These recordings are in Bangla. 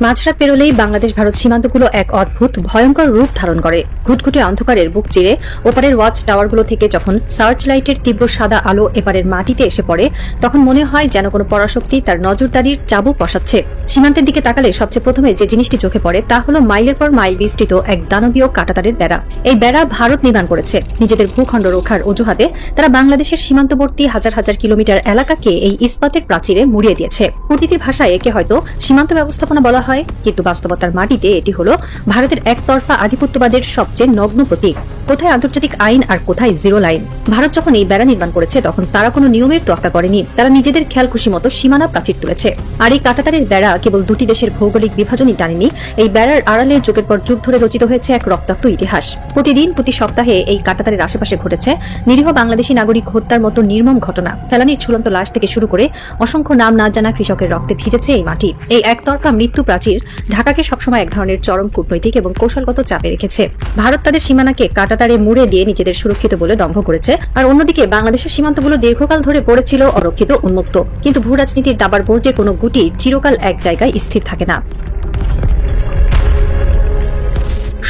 মাঝরাত পেরোলেই বাংলাদেশ ভারত সীমান্তগুলো এক অদ্ভুত ভয়ঙ্কর রূপ ধারণ করে। ঘুটঘুটে অন্ধকারের বুক চিরে ওপারের ওয়াচ টাওয়ারগুলো থেকে যখন সার্চ লাইটের তীব্র সাদা আলো এপারের মাটিতে এসে পড়ে, তখন মনে হয় যেন কোনো পরাশক্তি তার নজরদারির চাবুক বসাচ্ছে। সীমান্তের দিকে তাকালে সবচেয়ে প্রথমে যে জিনিসটি চোখে পড়ে তা হলো মাইলের পর মাইল বিস্তৃত এক দানবীয় কাঁটাতারের বেড়া। এই বেড়া ভারত নির্মাণ করেছে নিজেদের ভূখণ্ড রক্ষার অজুহাতে। তারা বাংলাদেশের সীমান্তবর্তী হাজার হাজার কিলোমিটার এলাকাকে এই ইস্পাতের প্রাচীরে মুড়িয়ে দিয়েছে। কূটনীতির ভাষায় একে হয়তো সীমান্ত ব্যবস্থাপনা বলা হয়, কিন্তু বাস্তবতার মাটিতে এটি হলো ভারতের একতরফা আধিপত্যবাদের সবচেয়ে নগ্ন প্রতীক। কোথায় আন্তর্জাতিক আইন আর কোথায় জিরো লাইন। ভারত যখন এই বেড়া নির্মাণ করেছে তখন তারা কোনো নিয়মের তোয়াক্কা করেনি, তারা নিজেদের খেয়াল খুশি মতো সীমানা প্রাচীর তুলেছে। আর এই কাঁটাতারের বেড়া কেবল দুটি দেশের ভৌগোলিক বিভাজনই টানেনি, এই বেড়ার আড়ালে যুগের পর যুগ ধরে রচিত হয়েছে এক রক্তাক্ত ইতিহাস। প্রতিদিন প্রতি সপ্তাহে এই কাঁটাতারের আশেপাশে ঘটেছে নিরীহ বাংলাদেশী নাগরিক হত্যার মতো নির্মম ঘটনা। ফেলানির ঝুলন্ত লাশ থেকে শুরু করে অসংখ্য নাম না জানা কৃষকের রক্তে ভিজেছে এই মাটি। এই একতরফা মৃত্যু প্রাচীর ঢাকাকে সবসময় এক ধরনের চরম কূটনৈতিক এবং কৌশলগত চাপে রেখেছে। ভারত তাদের সীমানাকে কাঁটাতারে মুড়ে দিয়ে নিজেদের সুরক্ষিত বলে দম্ভ করেছে, আর অন্যদিকে বাংলাদেশের সীমান্তগুলো দীর্ঘকাল ধরে পড়েছিল অরক্ষিত, উন্মুক্ত। কিন্তু ভূ রাজনীতির দাবার বোর্ডে কোনো গুটি চিরকাল এক জায়গায় স্থির থাকে না।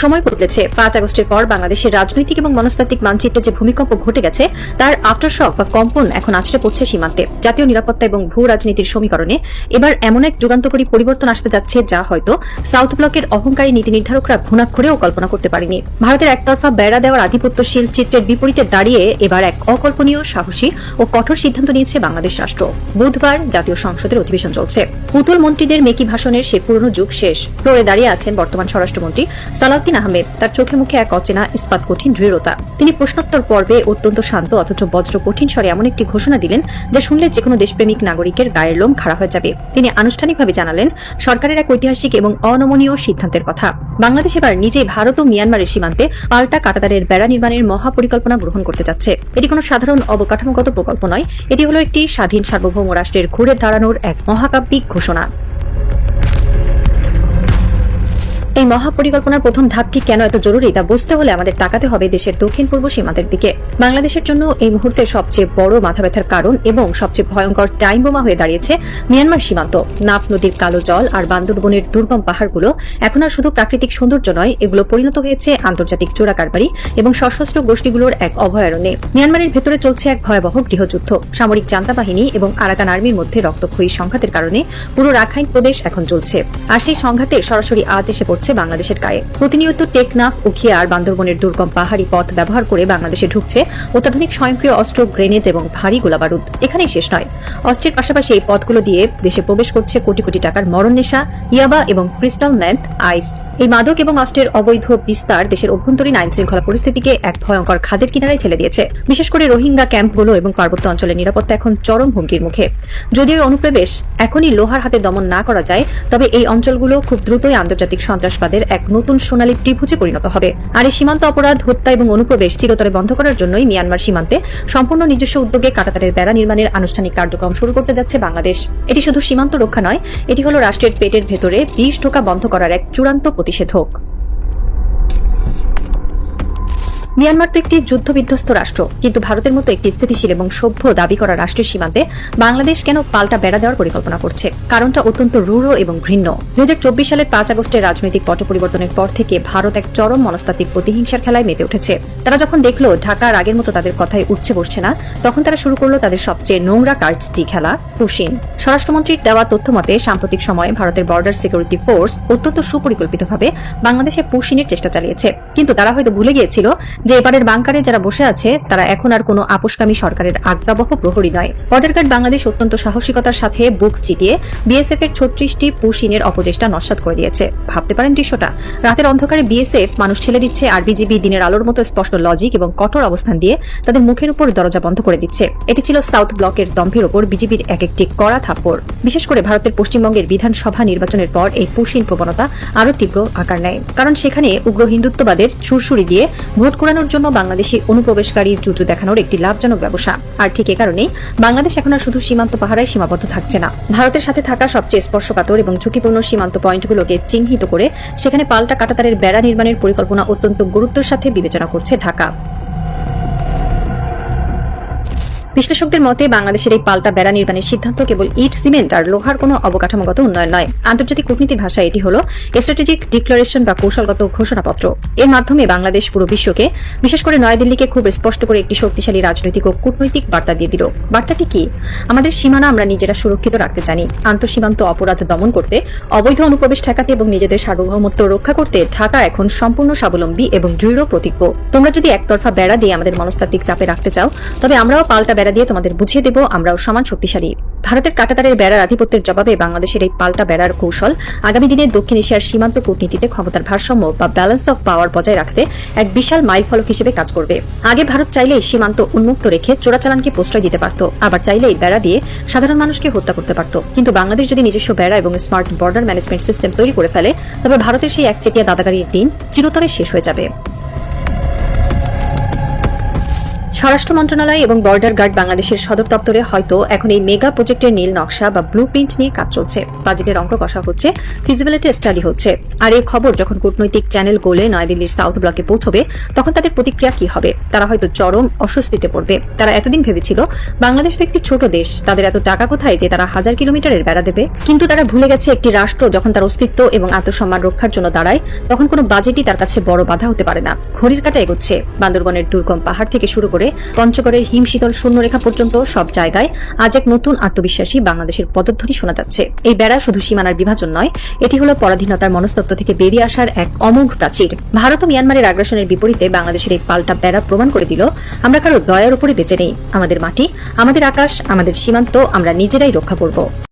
সময় বদলেছে। 5 আগস্টের পর বাংলাদেশের রাজনৈতিক এবং মনস্তাত্ত্বিক মানচিত্রে যে ভূমিকম্প ঘটে গেছে তার আফটারশক বা কম্পন এখন আছড়ে পড়ছে সীমান্তে। জাতীয় নিরাপত্তা এবং ভূ রাজনীতির সমীকরণে এবার এমন এক যুগান্তকারী পরিবর্তন আসতে যাচ্ছে যা হয়তো সাউথ ব্লকের অহংকারী নীতি নির্ধারকরা ঘুণাক্ষরেও কল্পনা করতে পারেনি। ভারতের একতরফা বেড়া দেওয়ার আধিপত্যশীল চিত্রের বিপরীতে দাঁড়িয়ে এবার এক অকল্পনীয়, সাহসী ও কঠোর সিদ্ধান্ত নিয়েছে বাংলাদেশ রাষ্ট্র। বুধবার জাতীয় সংসদের অধিবেশন চলছে। পুতুল মন্ত্রীদের মেকি ভাষণের সে পুরনো যুগ শেষ। ফ্লোরে দাঁড়িয়ে আছেন বর্তমান স্বরাষ্ট্রমন্ত্রী সালাউদ্দিন আহমেদ। তার চোখে মুখে এক অচেনা ইস্পাত কঠিন দৃঢ়তা। তিনি প্রশ্নোত্তর পর্বে অত্যন্ত শান্ত অথচ বজ্র কঠিন স্বরে এমন একটি ঘোষণা দিলেন যা শুনলে যেকোনো দেশপ্রেমিক নাগরিকের গায়ের লোম খাড়া হয়ে যাবে। তিনি আনুষ্ঠানিকভাবে জানালেন সরকারের এক ঐতিহাসিক এবং অনমনীয় সিদ্ধান্তের কথা। বাংলাদেশ এবার নিজেই ভারত ও মিয়ানমারের সীমান্তে পাল্টা কাঁটাতারের বেড়া নির্মাণের মহাপরিকল্পনা গ্রহণ করতে যাচ্ছে। এটি কোনো সাধারণ অবকাঠামোগত প্রকল্প নয়, এটি হলো একটি স্বাধীন সার্বভৌম রাষ্ট্রের ঘুরে দাঁড়ানোর এক মহাকাব্যিক ঘোষণা। এই মহাপরিকল্পনার প্রথম ধাপটি কেন এত জরুরি তা বুঝতে হলে আমাদের তাকাতে হবে দেশের দক্ষিণ পূর্ব সীমান্তের দিকে। বাংলাদেশের জন্য এই মুহূর্তে সবচেয়ে বড় মাথা ব্যথার কারণ এবং সবচেয়ে ভয়ঙ্কর টাইম বোমা হয়ে দাঁড়িয়েছে মিয়ানমার সীমান্ত। নাফ নদীর কালো জল আর বান্দরবনের দুর্গম পাহাড়গুলো এখন আর শুধু প্রাকৃতিক সৌন্দর্য নয়, এগুলো পরিণত হয়েছে আন্তর্জাতিক চোরাকারবারি এবং সশস্ত্র গোষ্ঠীগুলোর এক অভয়ারণ্যে। মিয়ানমারের ভেতরে চলছে এক ভয়াবহ গৃহযুদ্ধ। সামরিক জান্তা বাহিনী এবং আরাকান আর্মির মধ্যে রক্তক্ষয়ী সংঘাতের কারণে পুরো রাখাইন প্রদেশ এখন চলছে, আর সেই সংঘাতের সরাসরি আজ এসে পড়ছে বাংলাদেশের গায়ে। প্রতিনিয়ত টেকনাফ, উখিয়া আর বান্দরবনের দুর্গম পাহাড়ি পথ ব্যবহার করে বাংলাদেশে ঢুকছে অত্যাধুনিক স্বয়ংক্রিয় অস্ত্র, গ্রেনেড এবং ভারী গোলাবারুদ। এখানেই শেষ নয়, অস্ত্রের পাশাপাশি এই পথগুলো দিয়ে দেশে প্রবেশ করছে কোটি কোটি টাকার মরণ নেশা, ইয়াবা এবং ক্রিস্টাল মেথ, আইস। এই মাদক এবং অস্ত্রের অবৈধ বিস্তার দেশের অভ্যন্তরীণ আইন শৃঙ্খলা পরিস্থিতিকে এক ভয়ঙ্কর খাদের কিনারায় ঠেলে দিয়েছে। বিশেষ করে রোহিঙ্গা ক্যাম্পগুলো এবং পার্বত্য অঞ্চলের নিরাপত্তা এখন চরম হুমকির মুখে। যদিও অনুপ্রবেশ এখনই লোহার হাতে দমন না করা যায়, তবে এই অঞ্চলগুলো খুব দ্রুতই আন্তর্জাতিক সন্ত্রাসবাদের এক নতুন সোনালী ত্রিভুজে পরিণত হবে। আর এই সীমান্ত অপরাধ, হত্যা এবং অনুপ্রবেশ চিরতরে বন্ধ করার জন্যই মিয়ানমার সীমান্তে সম্পূর্ণ নিজস্ব উদ্যোগে কাঁটাতারের বেড়া নির্মাণের আনুষ্ঠানিক কার্যক্রম শুরু করতে যাচ্ছে বাংলাদেশ। এটি শুধু সীমান্ত রক্ষা নয়, এটি হলো রাষ্ট্রের পেটের ভেতরে বিষ ঢোকা বন্ধ করার এক চূড়ান্ত প্রতিষেধক। মিয়ানমার তো একটি যুদ্ধবিধ্বস্ত রাষ্ট্র, কিন্তু ভারতের মতো একটি স্থিতিশীল এবং সভ্য দাবি করা রাষ্ট্রের সীমান্তে বাংলাদেশ কেন পাল্টা বেড়া দেওয়ার পরিকল্পনা করছে? কারণটা অত্যন্ত রূঢ় এবং ঘৃণ্য। 2024 সালের 5 আগস্টের রাজনৈতিক পট পরিবর্তনের পর থেকে ভারত এক চরম মনস্তাত্ত্বিক প্রতিহিংসার খেলায় মেতে উঠেছে। তারা যখন দেখলো ঢাকার আগের মতো তাদের কথায় উঠছে বসছে না, তখন তারা শুরু করলো তাদের সবচেয়ে নোংরা কার্ডটি খেলা, পুশিন। স্বরাষ্ট্রমন্ত্রীর দেওয়া তথ্য মতে সাম্প্রতিক সময়ে ভারতের বর্ডার সিকিউরিটি ফোর্স অত্যন্ত সুপরিকল্পিতভাবে বাংলাদেশে পুশিনের চেষ্টা চালিয়েছে। কিন্তু তারা হয়তো ভুলে গিয়েছিল যে এবারের বাংকারে যারা বসে আছে তারা এখন আর কোনো আপোষকামী সরকারের আজ্ঞাবহ প্রহরী নয়। বর্ডার গার্ড বাংলাদেশ অত্যন্ত সাহসিকতার সাথে বুক চিতিয়ে বিএসএফ এর 36টি পুশিনের অপচেষ্টা নস্যাৎ করে দিয়েছে। ভাবতে পারেন দৃশ্যটা। রাতের অন্ধকারে বিএসএফ মানুষ ঠেলে দিচ্ছে, আর বিজিবি দিনের আলোর মতো স্পষ্ট লজিক এবং কঠোর অবস্থান দিয়ে তাদের মুখের উপর দরজা বন্ধ করে দিচ্ছে। এটি ছিল সাউথ ব্লকের দম্ভের ওপর বিজিবির এক একটি কড়া থাপ্পড়। বিশেষ করে ভারতের পশ্চিমবঙ্গের বিধানসভা নির্বাচনের পর এই পুশিন প্রবণতা আরো তীব্র আকার নেয়, কারণ সেখানে উগ্র হিন্দুত্ববাদের সুরসুরি দিয়ে ভোট কুড়ানোর জন্য বাংলাদেশি অনুপ্রবেশকারী জুজু দেখানোর একটি লাভজনক ব্যবসা। আর ঠিক এ কারণেই বাংলাদেশ এখন আর শুধু সীমান্ত পাহারায় সীমাবদ্ধ থাকছে না। ভারতের সাথে থাকা সবচেয়ে স্পর্শকাতর এবং ঝুঁকিপূর্ণ সীমান্ত পয়েন্টগুলোকে চিহ্নিত করে সেখানে পাল্টা কাঁটাতারের বেড়া নির্মাণের পরিকল্পনা অত্যন্ত গুরুত্বের সাথে বিবেচনা করছে ঢাকা। বিশ্লেষকদের মতে বাংলাদেশের এই পাল্টা বেড়া নির্মাণের সিদ্ধান্ত কেবল ইট, সিমেন্ট আর লোহার কোনো অবকাঠামোগত উন্নয়ন নয়। আন্তর্জাতিক কূটনীতির ভাষায় এটি হল স্ট্র্যাটেজিক ডিক্লারেশন বা কৌশলগত ঘোষণাপত্র। এর মাধ্যমে বাংলাদেশ পুরো বিশ্বকে, বিশেষ করে নয়াদিল্লিকে খুব স্পষ্ট করে একটি শক্তিশালী রাজনৈতিক ও কূটনৈতিক বার্তা দিয়ে দিল। বার্তাটি কি? আমাদের সীমানা আমরা নিজেরা সুরক্ষিত রাখতে জানি। আন্তঃসীমান্ত অপরাধ দমন করতে, অবৈধ অনুপ্রবেশ ঠেকাতে এবং নিজেদের সার্বভৌমত্ব রক্ষা করতে ঢাকা এখন সম্পূর্ণ স্বাবলম্বী এবং দৃঢ় প্রতিজ্ঞ। তোমরা যদি একতরফা বেড়া দিয়ে আমাদের মনস্তাত্ত্বিক চাপে রাখতে চাও, তবে আমরাও পাল্টা বেড়া দিয়ে তোমাদের বুঝিয়ে দেব আমরাও সমান শক্তিশালী। ভারতের কাঁটাতারের বেড়ার আধিপত্যের জবাবে বাংলাদেশের এই পাল্টা বেড়ার কৌশল আগামী দিনে দক্ষিণ এশিয়ার সীমান্ত কূটনীতিতে ক্ষমতার ভারসাম্য বা ব্যালেন্স অফ পাওয়ার বজায় রাখতে এক বিশাল মাইলফলক হিসেবে কাজ করবে। আগে ভারত চাইলেই সীমান্ত উন্মুক্ত রেখে চোরাচালানকে প্রশ্রয় দিতে পারত, আবার চাইলেই বেড়া দিয়ে সাধারণ মানুষকে হত্যা করতে পারত। কিন্তু বাংলাদেশ যদি নিজস্ব বেড়া এবং স্মার্ট বর্ডার ম্যানেজমেন্ট সিস্টেম তৈরি করে ফেলে, তবে ভারতের সেই একচেটিয়া দাদাগারির দিন চিরতরে শেষ হয়ে যাবে। স্বরাষ্ট্র মন্ত্রণালয় এবং বর্ডার গার্ড বাংলাদেশের সদর দপ্তরে হয়তো এখন এই মেগা প্রজেক্টের নীল নকশা বা ব্লু প্রিন্ট নিয়ে কাজ চলছে। বাজেটের অঙ্ক কষা হচ্ছে, ফিজিবিলিটি স্টাডি হচ্ছে। আর এই খবর যখন কূটনৈতিক চ্যানেল গোলে নয়াদিল্লির সাউথ ব্লকে পৌঁছবে, তখন তাদের প্রতিক্রিয়া কি হবে? তারা হয়তো চরম অস্বস্তিতে পড়বে। তারা এতদিন ভেবেছিল বাংলাদেশ তো একটি ছোট দেশ, তাদের এত টাকা কোথায় যে তারা 1000 কিলোমিটারের বেড়া দেবে। কিন্তু তারা ভুলে গেছে একটি রাষ্ট্র যখন তার অস্তিত্ব এবং আত্মসম্মান রক্ষার জন্য দাঁড়ায়, তখন কোনো বাজেটই তার কাছে বড় বাধা হতে পারে না। ঘড়ির কাঁটা এগোচ্ছে। বান্দরবনের দুর্গম পাহাড় থেকে শুরু করে পঞ্চগড়ের হিমশীতল শূন্যরেখা পর্যন্ত সব জায়গায় আজ এক নতুন আত্মবিশ্বাসী বাংলাদেশের পদধ্বনি শোনা যাচ্ছে। এই বেড়া শুধু সীমানার বিভাজন নয়, এটি হলো পরাধীনতার মনস্তত্ত্ব থেকে বেরিয়ে আসার এক অমোঘ প্রাচীর। ভারত ও মিয়ানমারের আগ্রাসনের বিপরীতে বাংলাদেশের এই পাল্টা বেড়া প্রমাণ করে দিল আমরা কারো দয়ার উপরে বেঁচে নেই। আমাদের মাটি, আমাদের আকাশ, আমাদের সীমান্ত আমরা নিজেরাই রক্ষা করব।